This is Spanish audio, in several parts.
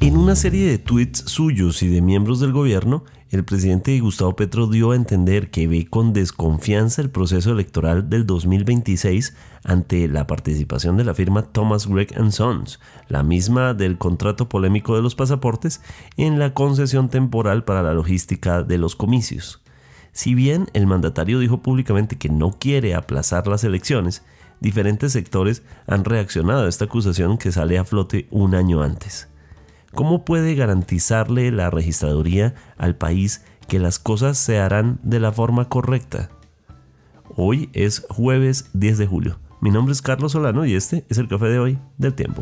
En una serie de tweets suyos y de miembros del gobierno, el presidente Gustavo Petro dio a entender que ve con desconfianza el proceso electoral del 2026 ante la participación de la firma Thomas Gregg & Sons, la misma del contrato polémico de los pasaportes, en la concesión temporal para la logística de los comicios. Si bien el mandatario dijo públicamente que no quiere aplazar las elecciones, diferentes sectores han reaccionado a esta acusación que sale a flote un año antes. ¿Cómo puede garantizarle la registraduría al país que las cosas se harán de la forma correcta? Hoy es jueves 10 de julio. Mi nombre es Carlos Solano y este es el café de hoy del Tiempo.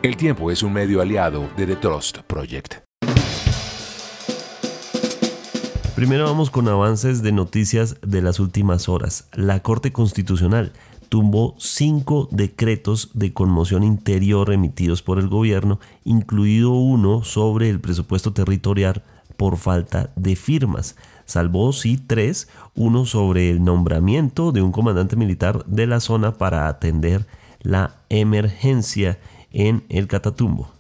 El Tiempo es un medio aliado de The Trust Project. Primero vamos con avances de noticias de las últimas horas. La Corte Constitucional tumbó 5 decretos de conmoción interior emitidos por el gobierno, incluido uno sobre el presupuesto territorial por falta de firmas. Salvó sí 3, uno sobre el nombramiento de un comandante militar de la zona para atender la emergencia en el Catatumbo.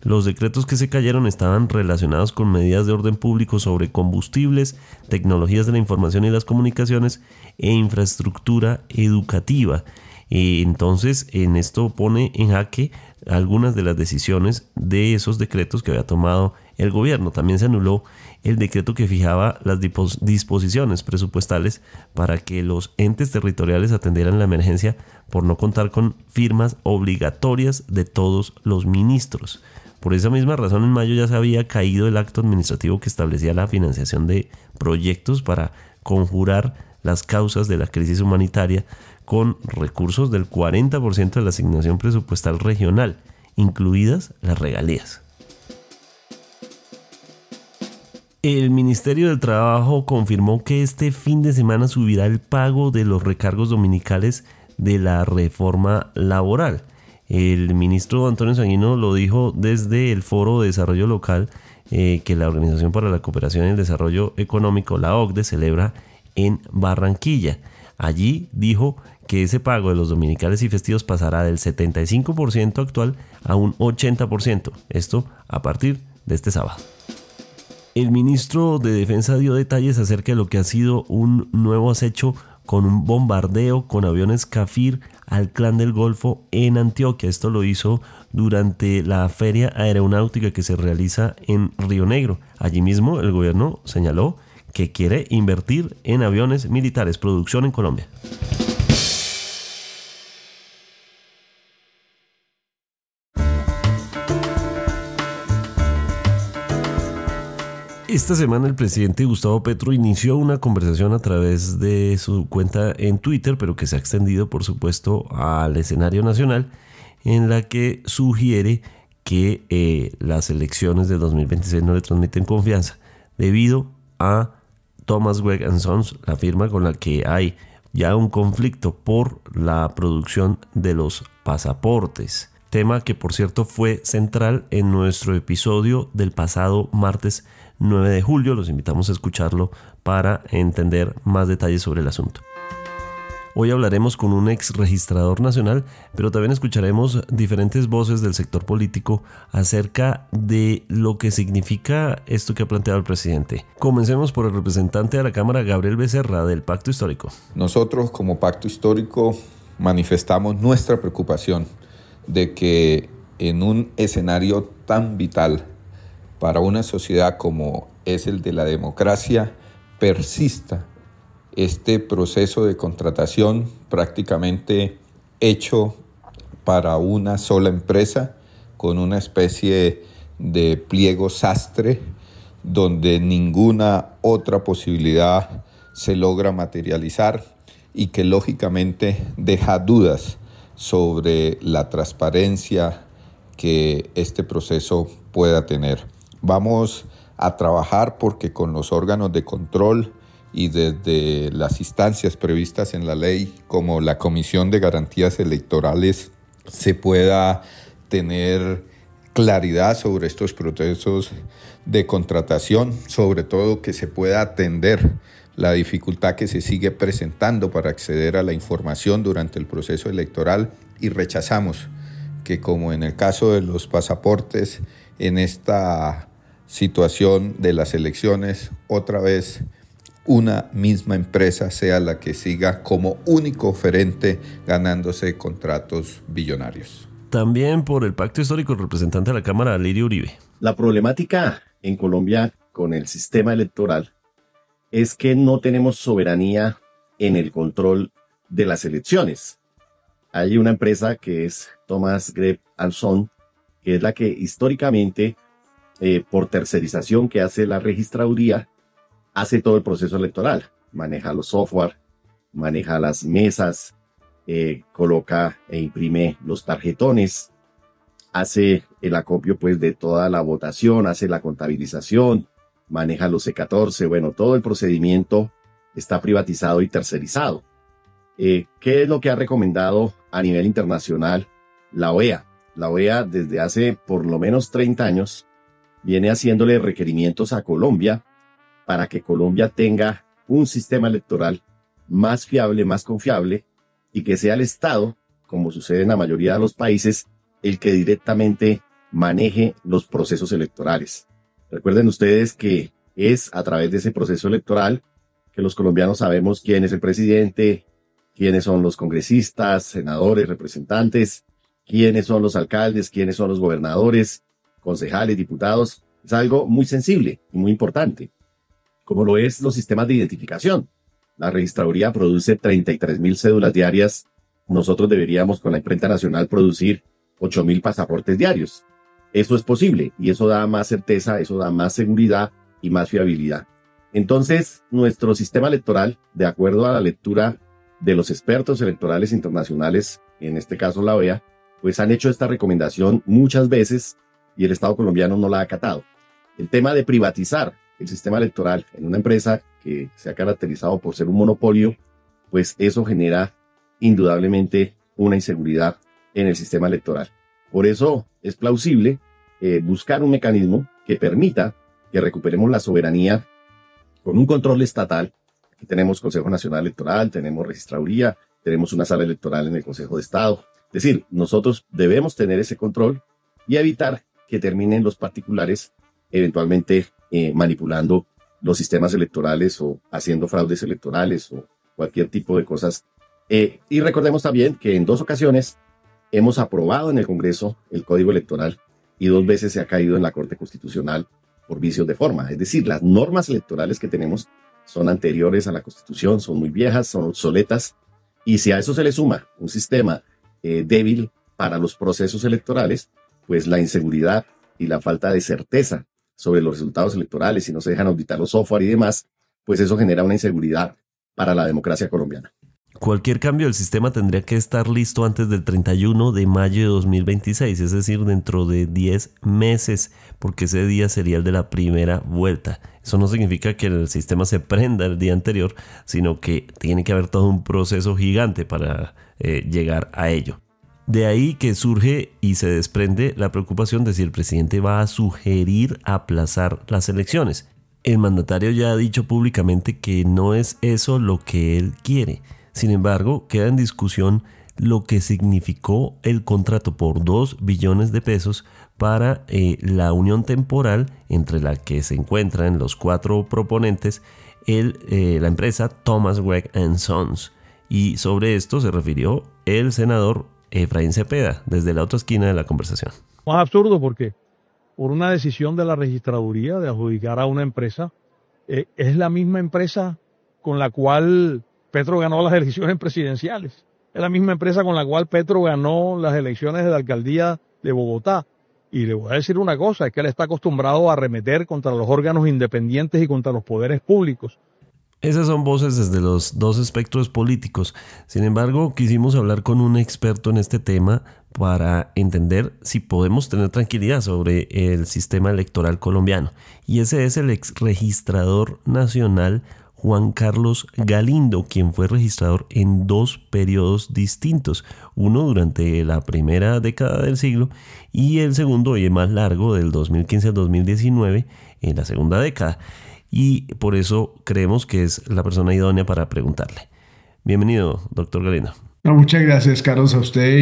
Los decretos que se cayeron estaban relacionados con medidas de orden público sobre combustibles, tecnologías de la información y las comunicaciones e infraestructura educativa. Entonces, en esto pone en jaque algunas de las decisiones de esos decretos que había tomado el gobierno. También se anuló el decreto que fijaba las disposiciones presupuestales para que los entes territoriales atendieran la emergencia por no contar con firmas obligatorias de todos los ministros. Por esa misma razón, en mayo ya se había caído el acto administrativo que establecía la financiación de proyectos para conjurar las causas de la crisis humanitaria con recursos del 40% de la asignación presupuestal regional, incluidas las regalías. El Ministerio del Trabajo confirmó que este fin de semana subirá el pago de los recargos dominicales de la reforma laboral. El ministro Antonio Sanguino lo dijo desde el Foro de Desarrollo Local que la Organización para la Cooperación y el Desarrollo Económico, la OCDE, celebra en Barranquilla. Allí dijo que ese pago de los dominicales y festivos pasará del 75% actual a un 80%, esto a partir de este sábado. El ministro de Defensa dio detalles acerca de lo que ha sido un nuevo acecho con un bombardeo con aviones Kafir al Clan del Golfo en Antioquia. Esto lo hizo durante la feria aeronáutica que se realiza en Río Negro. Allí mismo el gobierno señaló que quiere invertir en aviones militares, producción en Colombia. Esta semana el presidente Gustavo Petro inició una conversación a través de su cuenta en Twitter, pero que se ha extendido, por supuesto, al escenario nacional, en la que sugiere que las elecciones de 2026 no le transmiten confianza debido a Thomas Gregg & Sons, la firma con la que hay ya un conflicto por la producción de los pasaportes. Tema que, por cierto, fue central en nuestro episodio del pasado martes 9 de julio. Los invitamos a escucharlo para entender más detalles sobre el asunto. Hoy hablaremos con un ex registrador nacional, pero también escucharemos diferentes voces del sector político acerca de lo que significa esto que ha planteado el presidente. Comencemos por el representante de la Cámara, Gabriel Becerra, del Pacto Histórico. Nosotros, como Pacto Histórico, manifestamos nuestra preocupación de que en un escenario tan vital para una sociedad como es el de la democracia, persista este proceso de contratación prácticamente hecho para una sola empresa, con una especie de pliego sastre, donde ninguna otra posibilidad se logra materializar y que lógicamente deja dudas sobre la transparencia que este proceso pueda tener. Vamos a trabajar porque con los órganos de control y desde las instancias previstas en la ley, como la Comisión de Garantías Electorales, se pueda tener claridad sobre estos procesos de contratación, sobre todo que se pueda atender la dificultad que se sigue presentando para acceder a la información durante el proceso electoral y rechazamos que, como en el caso de los pasaportes, en esta situación de las elecciones, otra vez una misma empresa sea la que siga como único oferente ganándose contratos billonarios. También por el pacto histórico, el representante de la Cámara, Lirio Uribe. La problemática en Colombia con el sistema electoral es que no tenemos soberanía en el control de las elecciones. Hay una empresa que es Thomas Greb & Son, que es la que históricamente, por tercerización que hace la registraduría, hace todo el proceso electoral. Maneja los software, maneja las mesas, coloca e imprime los tarjetones, hace el acopio pues de toda la votación, hace la contabilización, maneja los C14, bueno, todo el procedimiento está privatizado y tercerizado. ¿Qué es lo que ha recomendado a nivel internacional la OEA? La OEA desde hace por lo menos 30 años viene haciéndole requerimientos a Colombia para que Colombia tenga un sistema electoral más fiable, más confiable, y que sea el Estado, como sucede en la mayoría de los países, el que directamente maneje los procesos electorales. Recuerden ustedes que es a través de ese proceso electoral que los colombianos sabemos quién es el presidente, quiénes son los congresistas, senadores, representantes, quiénes son los alcaldes, quiénes son los gobernadores, concejales, diputados. Es algo muy sensible y muy importante, como lo es los sistemas de identificación. La registraduría produce 33.000 cédulas diarias. Nosotros deberíamos con la imprenta nacional producir 8.000 pasaportes diarios. Eso es posible y eso da más certeza, eso da más seguridad y más fiabilidad. Entonces, nuestro sistema electoral, de acuerdo a la lectura de los expertos electorales internacionales, en este caso la OEA, pues han hecho esta recomendación muchas veces y el Estado colombiano no la ha acatado. El tema de privatizar el sistema electoral en una empresa que se ha caracterizado por ser un monopolio, pues eso genera indudablemente una inseguridad en el sistema electoral. Por eso es plausible buscar un mecanismo que permita que recuperemos la soberanía con un control estatal. Aquí tenemos Consejo Nacional Electoral, tenemos registraduría, tenemos una sala electoral en el Consejo de Estado. Es decir, nosotros debemos tener ese control y evitar que terminen los particulares eventualmente manipulando los sistemas electorales o haciendo fraudes electorales o cualquier tipo de cosas. Y recordemos también que en 2 ocasiones hemos aprobado en el Congreso el Código Electoral y 2 veces se ha caído en la Corte Constitucional por vicios de forma. Es decir, las normas electorales que tenemos son anteriores a la Constitución, son muy viejas, son obsoletas, y si a eso se le suma un sistema débil para los procesos electorales, pues la inseguridad y la falta de certeza sobre los resultados electorales, si no se dejan auditar los software y demás, pues eso genera una inseguridad para la democracia colombiana. Cualquier cambio del sistema tendría que estar listo antes del 31 de mayo de 2026, es decir, dentro de 10 meses, porque ese día sería el de la primera vuelta. Eso no significa que el sistema se prenda el día anterior, sino que tiene que haber todo un proceso gigante para llegar a ello. De ahí que surge y se desprende la preocupación de si el presidente va a sugerir aplazar las elecciones. El mandatario ya ha dicho públicamente que no es eso lo que él quiere. Sin embargo, queda en discusión lo que significó el contrato por 2 billones de pesos para la unión temporal entre la que se encuentran los 4 proponentes, la empresa Thomas Greb & Sons. Y sobre esto se refirió el senador Efraín Cepeda desde la otra esquina de la conversación. Más absurdo porque por una decisión de la registraduría de adjudicar a una empresa, es la misma empresa con la cual Petro ganó las elecciones presidenciales. Es la misma empresa con la cual Petro ganó las elecciones de la alcaldía de Bogotá. Y le voy a decir una cosa, es que él está acostumbrado a arremeter contra los órganos independientes y contra los poderes públicos. Esas son voces desde los 2 espectros políticos. Sin embargo, quisimos hablar con un experto en este tema para entender si podemos tener tranquilidad sobre el sistema electoral colombiano. Y ese es el exregistrador nacional Juan Carlos Galindo, quien fue registrador en 2 periodos distintos, uno durante la primera década del siglo y el segundo y el más largo del 2015 al 2019 en la segunda década. y por eso creemos que es la persona idónea para preguntarle. Bienvenido, doctor Galindo. No, muchas gracias, Carlos, a usted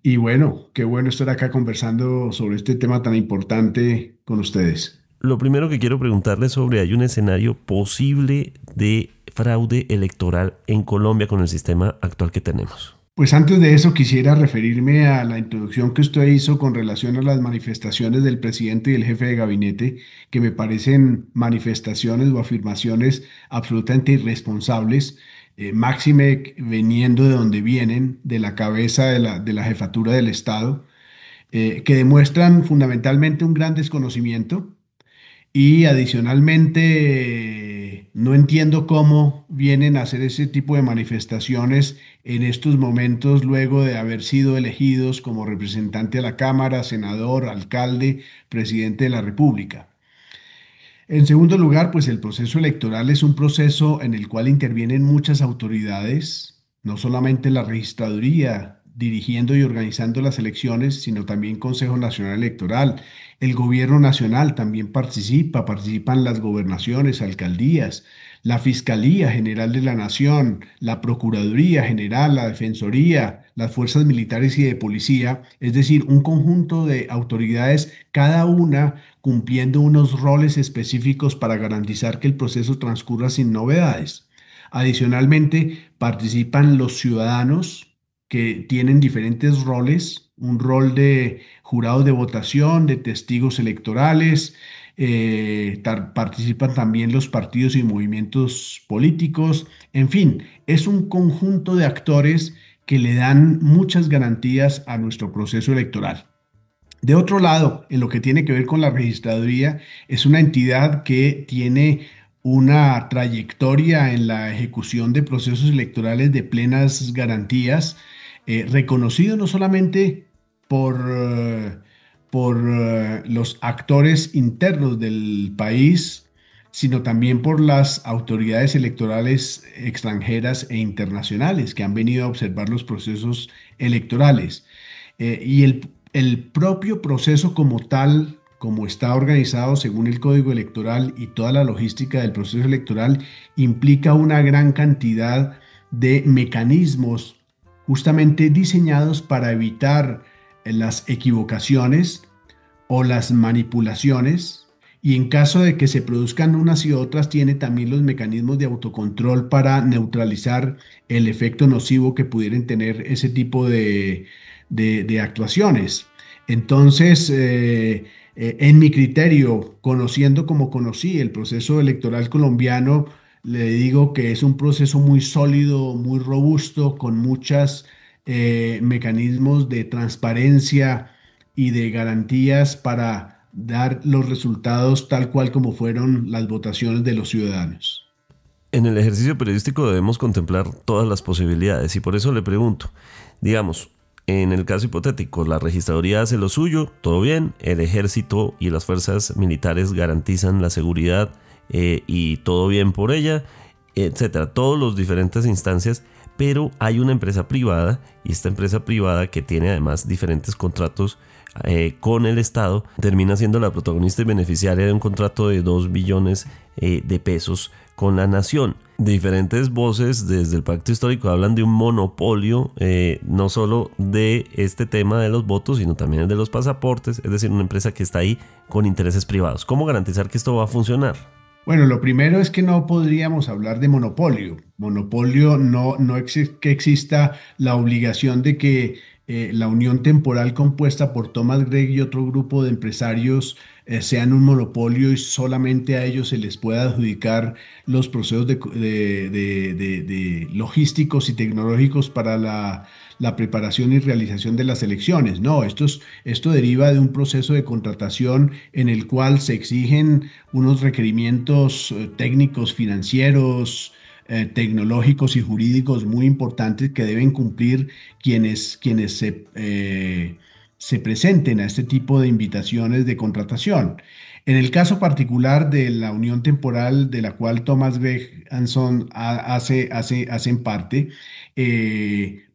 y bueno, qué bueno estar acá conversando sobre este tema tan importante con ustedes. Lo primero que quiero preguntarle es sobre, hay un escenario posible de fraude electoral en Colombia con el sistema actual que tenemos. Pues antes de eso quisiera referirme a la introducción que usted hizo con relación a las manifestaciones del presidente y el jefe de gabinete, que me parecen manifestaciones o afirmaciones absolutamente irresponsables, máxime veniendo de donde vienen, de la cabeza de la jefatura del Estado, que demuestran fundamentalmente un gran desconocimiento. Y adicionalmente, no entiendo cómo vienen a hacer ese tipo de manifestaciones en estos momentos luego de haber sido elegidos como representante a la Cámara, senador, alcalde, presidente de la República. En segundo lugar, pues el proceso electoral es un proceso en el cual intervienen muchas autoridades, no solamente la registraduría dirigiendo y organizando las elecciones, sino también Consejo Nacional Electoral. El gobierno nacional también participan las gobernaciones, alcaldías, la Fiscalía General de la Nación, la Procuraduría General, la Defensoría, las fuerzas militares y de policía, es decir, un conjunto de autoridades, cada una cumpliendo unos roles específicos para garantizar que el proceso transcurra sin novedades. Adicionalmente, participan los ciudadanos que tienen diferentes roles, un rol de jurados de votación, de testigos electorales, participan también los partidos y movimientos políticos, en fin, es un conjunto de actores que le dan muchas garantías a nuestro proceso electoral. De otro lado, en lo que tiene que ver con la registraduría, es una entidad que tiene una trayectoria en la ejecución de procesos electorales de plenas garantías, reconocido no solamente por los actores internos del país, sino también por las autoridades electorales extranjeras e internacionales que han venido a observar los procesos electorales. Y el propio proceso como tal, como está organizado según el Código Electoral y toda la logística del proceso electoral, implica una gran cantidad de mecanismos justamente diseñados para evitar las equivocaciones o las manipulaciones, y en caso de que se produzcan unas y otras, tiene también los mecanismos de autocontrol para neutralizar el efecto nocivo que pudieran tener ese tipo de actuaciones. Entonces, en mi criterio, conociendo como conocí el proceso electoral colombiano, le digo que es un proceso muy sólido, muy robusto, con muchos mecanismos de transparencia y de garantías para dar los resultados tal cual como fueron las votaciones de los ciudadanos. En el ejercicio periodístico debemos contemplar todas las posibilidades y por eso le pregunto, digamos, en el caso hipotético, la registraduría hace lo suyo, todo bien, el ejército y las fuerzas militares garantizan la seguridad y todo bien por ella, etcétera, todas las diferentes instancias, pero hay una empresa privada y esta empresa privada que tiene además diferentes contratos con el Estado, termina siendo la protagonista y beneficiaria de un contrato de 2 billones de pesos con la nación. Diferentes voces desde el pacto histórico hablan de un monopolio, no solo de este tema de los votos, sino también el de los pasaportes, es decir, una empresa que está ahí con intereses privados. ¿Cómo garantizar que esto va a funcionar? Bueno, lo primero es que no podríamos hablar de monopolio. Monopolio no es que exista la obligación de que la unión temporal compuesta por Thomas Gregg y otro grupo de empresarios sean un monopolio y solamente a ellos se les pueda adjudicar los procesos de logísticos y tecnológicos para la preparación y realización de las elecciones. No, esto deriva de un proceso de contratación en el cual se exigen unos requerimientos técnicos, financieros, tecnológicos y jurídicos muy importantes que deben cumplir quienes se presenten a este tipo de invitaciones de contratación. En el caso particular de la unión temporal de la cual Thomas Gregg Hanson hacen parte,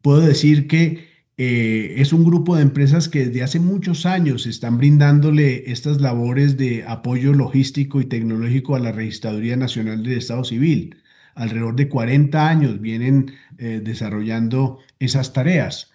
puedo decir que Es un grupo de empresas que desde hace muchos años están brindándole estas labores de apoyo logístico y tecnológico a la Registraduría Nacional del Estado Civil. Alrededor de 40 años vienen desarrollando esas tareas.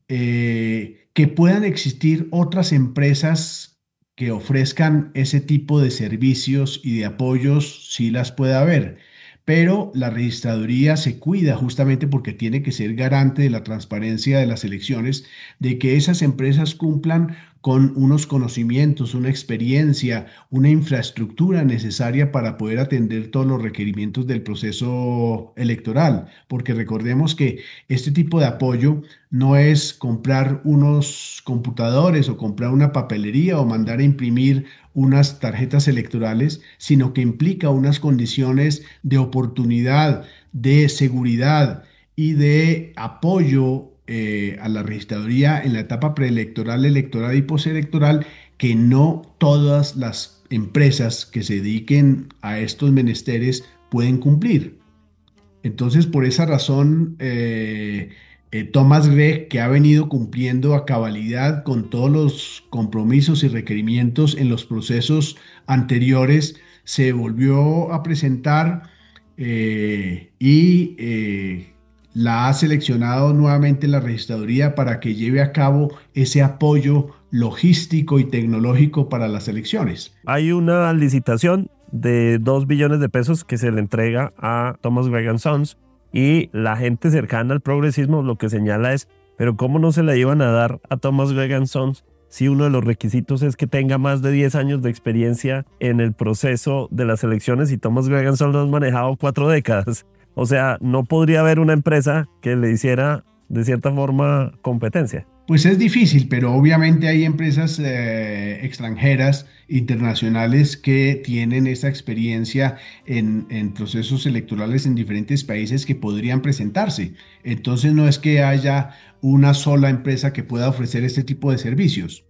Que puedan existir otras empresas que ofrezcan ese tipo de servicios y de apoyos, sí las puede haber, pero la registraduría se cuida justamente porque tiene que ser garante de la transparencia de las elecciones, de que esas empresas cumplan con unos conocimientos, una experiencia, una infraestructura necesaria para poder atender todos los requerimientos del proceso electoral, porque recordemos que este tipo de apoyo no es comprar unos computadores o comprar una papelería o mandar a imprimir unas tarjetas electorales, sino que implica unas condiciones de oportunidad, de seguridad y de apoyo a la registraduría en la etapa preelectoral, electoral y postelectoral, que no todas las empresas que se dediquen a estos menesteres pueden cumplir. Entonces, por esa razón, Thomas Gregg, que ha venido cumpliendo a cabalidad con todos los compromisos y requerimientos en los procesos anteriores, se volvió a presentar y la ha seleccionado nuevamente la registraduría para que lleve a cabo ese apoyo logístico y tecnológico para las elecciones. Hay una licitación de 2 billones de pesos que se le entrega a Thomas Gregg Sons, y la gente cercana al progresismo lo que señala es, pero ¿cómo no se la iban a dar a Thomas Gregg Sons si uno de los requisitos es que tenga más de 10 años de experiencia en el proceso de las elecciones, y Thomas Gregg Sons lo ha manejado 4 décadas? O sea, no podría haber una empresa que le hiciera de cierta forma competencia. Pues es difícil, pero obviamente hay empresas extranjeras, internacionales, que tienen esa experiencia en procesos electorales en diferentes países que podrían presentarse. Entonces no es que haya una sola empresa que pueda ofrecer este tipo de servicios.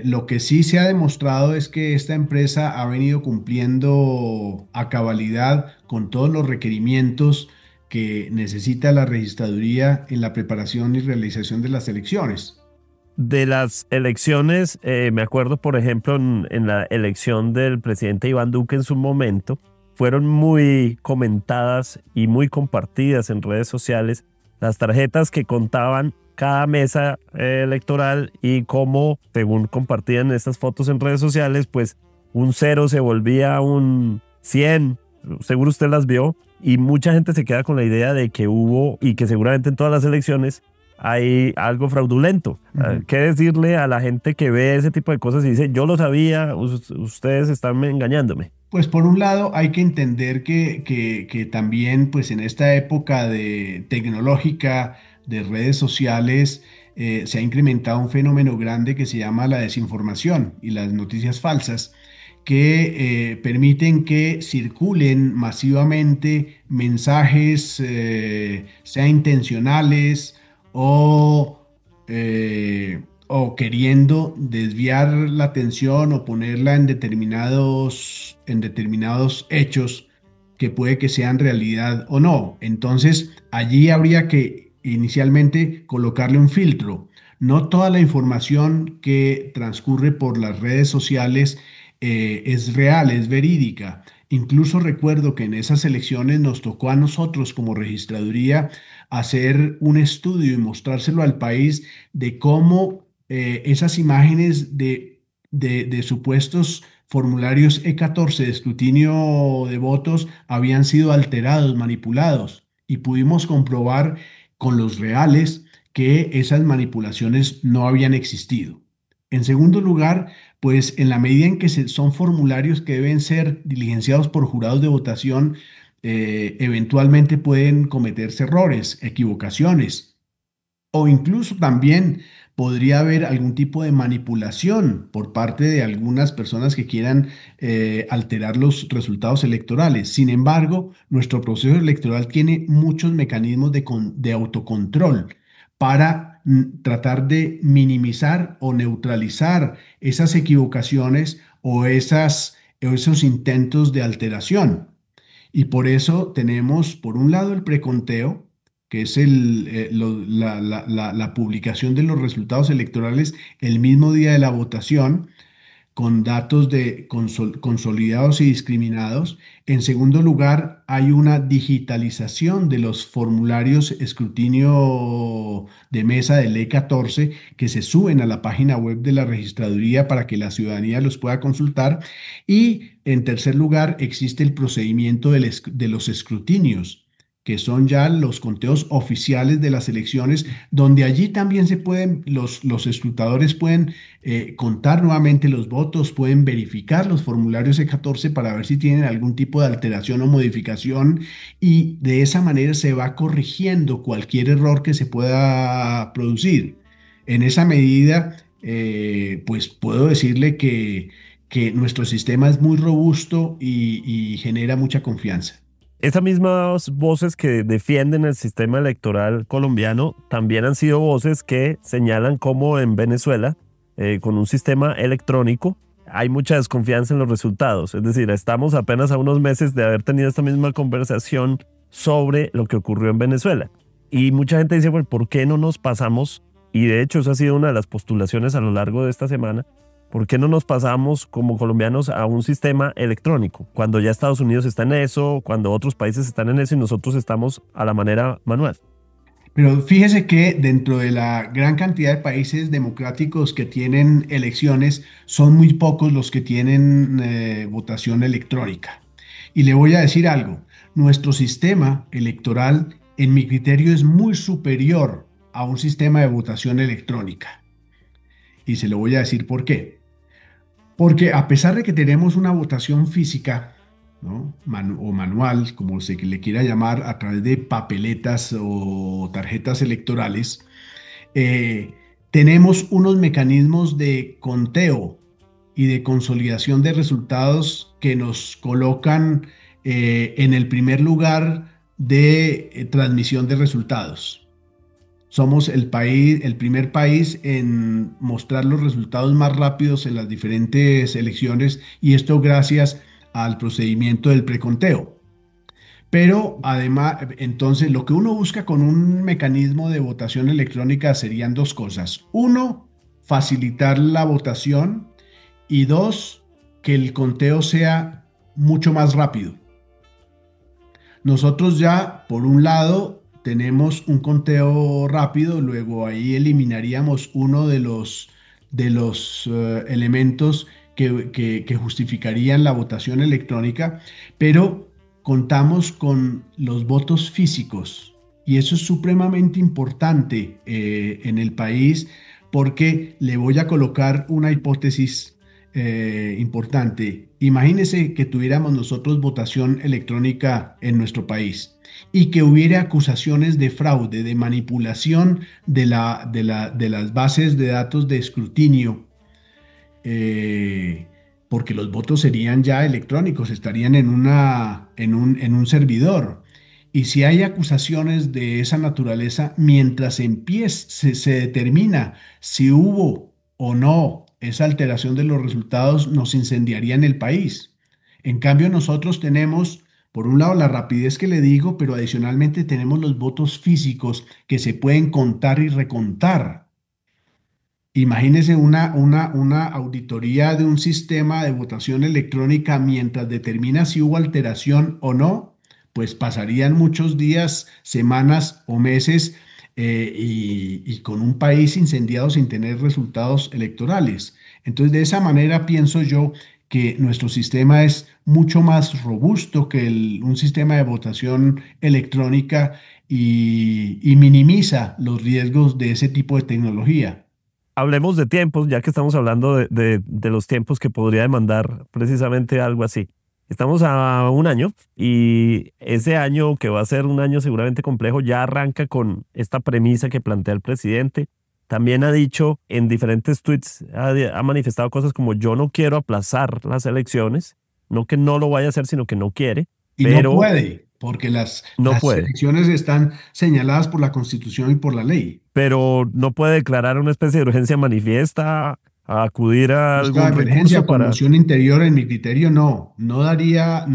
Lo que sí se ha demostrado es que esta empresa ha venido cumpliendo a cabalidad con todos los requerimientos que necesita la registraduría en la preparación y realización de las elecciones. De las elecciones, me acuerdo, por ejemplo, en la elección del presidente Iván Duque en su momento, fueron muy comentadas y muy compartidas en redes sociales las tarjetas que contaban cada mesa electoral, y cómo, según compartían estas fotos en redes sociales, pues un 0 se volvía un 100. Seguro usted las vio, y mucha gente se queda con la idea de que hubo, y que seguramente en todas las elecciones hay algo fraudulento. ¿Qué decirle a la gente que ve ese tipo de cosas y dice, yo lo sabía, ustedes están engañándome? Pues por un lado hay que entender que también pues en esta época tecnológica de redes sociales se ha incrementado un fenómeno grande que se llama la desinformación y las noticias falsas, que permiten que circulen masivamente mensajes, sea intencionales o, o queriendo desviar la atención o ponerla en determinados hechos que puede que sean realidad o no. Entonces, allí habría que inicialmente colocarle un filtro. No toda la información que transcurre por las redes sociales es real, es verídica. Incluso recuerdo que en esas elecciones nos tocó a nosotros como registraduría hacer un estudio y mostrárselo al país de cómo esas imágenes de supuestos formularios E14 de escrutinio de votos habían sido alterados, manipulados, y pudimos comprobar con los reales que esas manipulaciones no habían existido. En segundo lugar, pues en la medida en que son formularios que deben ser diligenciados por jurados de votación, eventualmente pueden cometerse errores, equivocaciones, o incluso también podría haber algún tipo de manipulación por parte de algunas personas que quieran alterar los resultados electorales. Sin embargo, nuestro proceso electoral tiene muchos mecanismos de autocontrol para tratar de minimizar o neutralizar esas equivocaciones o esos intentos de alteración. Y por eso tenemos, por un lado, el preconteo, que es la publicación de los resultados electorales el mismo día de la votación, con datos consolidados y discriminados. En segundo lugar, hay una digitalización de los formularios escrutinio de mesa de Ley 14 que se suben a la página web de la registraduría para que la ciudadanía los pueda consultar. Y en tercer lugar, existe el procedimiento de los escrutinios, que son ya los conteos oficiales de las elecciones, donde allí también los escrutadores pueden contar nuevamente los votos, pueden verificar los formularios E14 para ver si tienen algún tipo de alteración o modificación, y de esa manera se va corrigiendo cualquier error que se pueda producir. En esa medida, pues puedo decirle que nuestro sistema es muy robusto y genera mucha confianza. Esas mismas voces que defienden el sistema electoral colombiano también han sido voces que señalan cómo en Venezuela, con un sistema electrónico, hay mucha desconfianza en los resultados. Es decir, estamos apenas a unos meses de haber tenido esta misma conversación sobre lo que ocurrió en Venezuela. Y mucha gente dice, bueno, ¿por qué no nos pasamos? Y de hecho, esa ha sido una de las postulaciones a lo largo de esta semana. ¿Por qué no nos pasamos como colombianos a un sistema electrónico? Cuando ya Estados Unidos está en eso, cuando otros países están en eso y nosotros estamos a la manera manual. Pero fíjese que dentro de la gran cantidad de países democráticos que tienen elecciones, son muy pocos los que tienen votación electrónica. Y le voy a decir algo, nuestro sistema electoral, en mi criterio, es muy superior a un sistema de votación electrónica. Y se lo voy a decir por qué. Porque a pesar de que tenemos una votación física, ¿no? O manual, como se le quiera llamar, a través de papeletas o tarjetas electorales, tenemos unos mecanismos de conteo y de consolidación de resultados que nos colocan en el primer lugar de transmisión de resultados. Somos el primer país en mostrar los resultados más rápidos en las diferentes elecciones, y esto gracias al procedimiento del preconteo. Pero además, entonces, lo que uno busca con un mecanismo de votación electrónica serían dos cosas. Uno, facilitar la votación, y dos, que el conteo sea mucho más rápido. Nosotros ya, por un lado, tenemos un conteo rápido, luego ahí eliminaríamos uno de los elementos que justificarían la votación electrónica, pero contamos con los votos físicos, y eso es supremamente importante en el país, porque le voy a colocar una hipótesis importante. Imagínese que tuviéramos nosotros votación electrónica en nuestro país y que hubiera acusaciones de fraude, de manipulación de las bases de datos de escrutinio, porque los votos serían ya electrónicos, estarían en un servidor. Y si hay acusaciones de esa naturaleza, mientras se determina si hubo o no esa alteración de los resultados, nos incendiaría en el país. En cambio, nosotros tenemos, por un lado, la rapidez que le digo, pero adicionalmente tenemos los votos físicos que se pueden contar y recontar. Imagínese una auditoría de un sistema de votación electrónica mientras determina si hubo alteración o no, pues pasarían muchos días, semanas o meses y con un país incendiado sin tener resultados electorales. Entonces, de esa manera pienso yo que nuestro sistema es mucho más robusto que un sistema de votación electrónica y minimiza los riesgos de ese tipo de tecnología. Hablemos de tiempos, ya que estamos hablando de los tiempos que podría demandar precisamente algo así. Estamos a un año, y ese año, que va a ser un año seguramente complejo, ya arranca con esta premisa que plantea el presidente. También ha dicho en diferentes tweets, ha manifestado cosas como: yo no quiero aplazar las elecciones, no que no lo vaya a hacer, sino que no quiere. Y pero no puede, porque las elecciones están señaladas por la Constitución y por la ley. Pero no puede declarar una especie de urgencia manifiesta a acudir a Busca algún emergencia, recurso para... conmoción interior, en mi criterio, no daría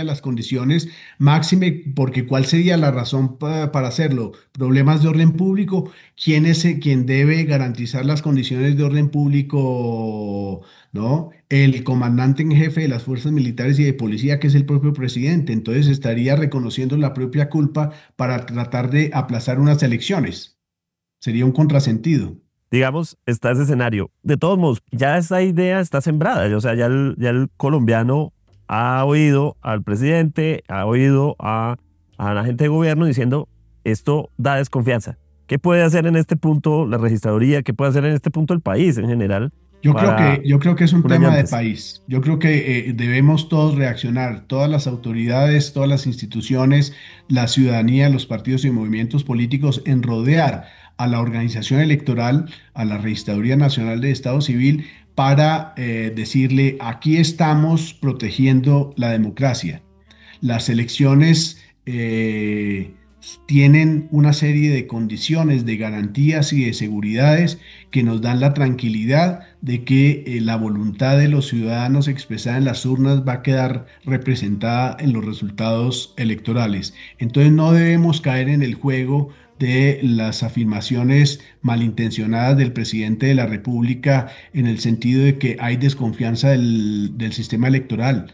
las condiciones máxime, porque ¿cuál sería la razón para hacerlo? Problemas de orden público. ¿Quién es quien debe garantizar las condiciones de orden público? ¿No? El comandante en jefe de las fuerzas militares y de policía, que es el propio presidente. Entonces estaría reconociendo la propia culpa para tratar de aplazar unas elecciones. Sería un contrasentido. Digamos, está ese escenario. De todos modos, ya esa idea está sembrada. O sea, ya el colombiano ha oído al presidente, ha oído a la gente de gobierno diciendo, esto da desconfianza. ¿Qué puede hacer en este punto la registraduría? ¿Qué puede hacer en este punto el país en general? Yo creo que es un tema de antes. país. Yo creo que debemos todos reaccionar, todas las autoridades, todas las instituciones, la ciudadanía, los partidos y movimientos políticos, en rodear a la organización electoral, a la Registraduría Nacional de Estado Civil, para decirle, aquí estamos protegiendo la democracia. Las elecciones tienen una serie de condiciones, de garantías y de seguridades que nos dan la tranquilidad de que la voluntad de los ciudadanos expresada en las urnas va a quedar representada en los resultados electorales. Entonces no debemos caer en el juego de las afirmaciones malintencionadas del presidente de la República, en el sentido de que hay desconfianza del sistema electoral.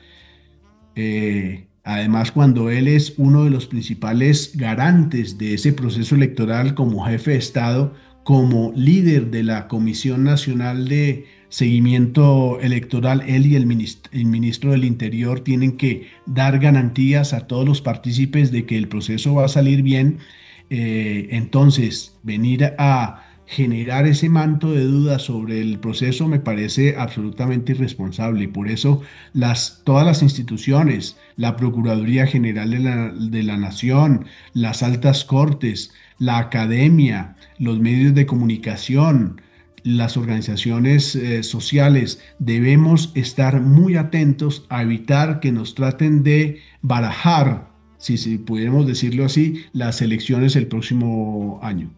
Además, cuando él es uno de los principales garantes de ese proceso electoral, como jefe de Estado, como líder de la Comisión Nacional de Seguimiento Electoral, él y el ministro del Interior tienen que dar garantías a todos los partícipes de que el proceso va a salir bien. Entonces, venir a generar ese manto de dudas sobre el proceso me parece absolutamente irresponsable. Y por eso todas las instituciones, la Procuraduría General de la Nación, las altas cortes, la academia, los medios de comunicación, las organizaciones sociales, debemos estar muy atentos a evitar que nos traten de barajar, si pudiéramos decirlo así, las elecciones el próximo año.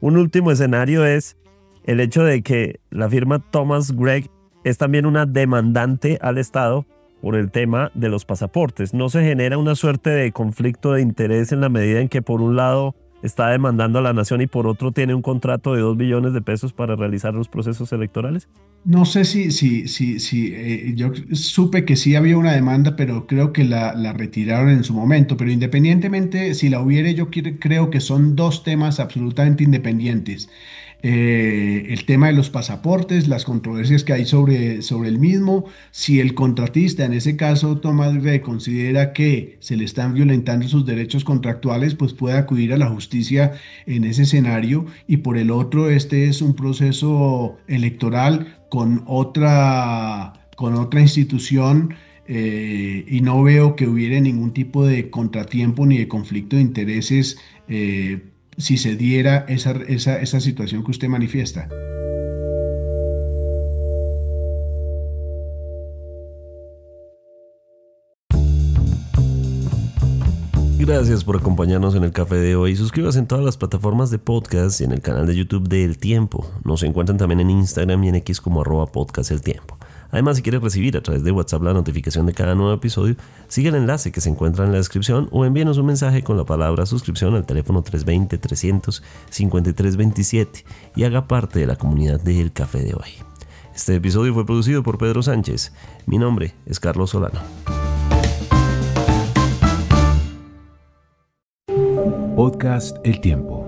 Un último escenario es el hecho de que la firma Thomas Gregg es también una demandante al Estado por el tema de los pasaportes. ¿No se genera una suerte de conflicto de interés en la medida en que por un lado está demandando a la nación y por otro tiene un contrato de 2 billones de pesos para realizar los procesos electorales? No sé si yo supe que sí había una demanda, pero creo que la retiraron en su momento. Pero independientemente, si la hubiere, yo creo que son dos temas absolutamente independientes. El tema de los pasaportes, las controversias que hay sobre el mismo. Si el contratista, en ese caso Thomas Gregg, considera que se le están violentando sus derechos contractuales, pues puede acudir a la justicia en ese escenario. Y por el otro, este es un proceso electoral con otra institución, y no veo que hubiera ningún tipo de contratiempo ni de conflicto de intereses si se diera esa situación que usted manifiesta. Gracias por acompañarnos en el café de hoy. Suscríbase en todas las plataformas de podcast y en el canal de YouTube de El Tiempo. Nos encuentran también en Instagram y en X como @podcasteltiempo. Además, si quieres recibir a través de WhatsApp la notificación de cada nuevo episodio, sigue el enlace que se encuentra en la descripción o envíenos un mensaje con la palabra suscripción al teléfono 320-300-5327 y haga parte de la comunidad de El Café de hoy. Este episodio fue producido por Pedro Sánchez. Mi nombre es Carlos Solano. Podcast El Tiempo.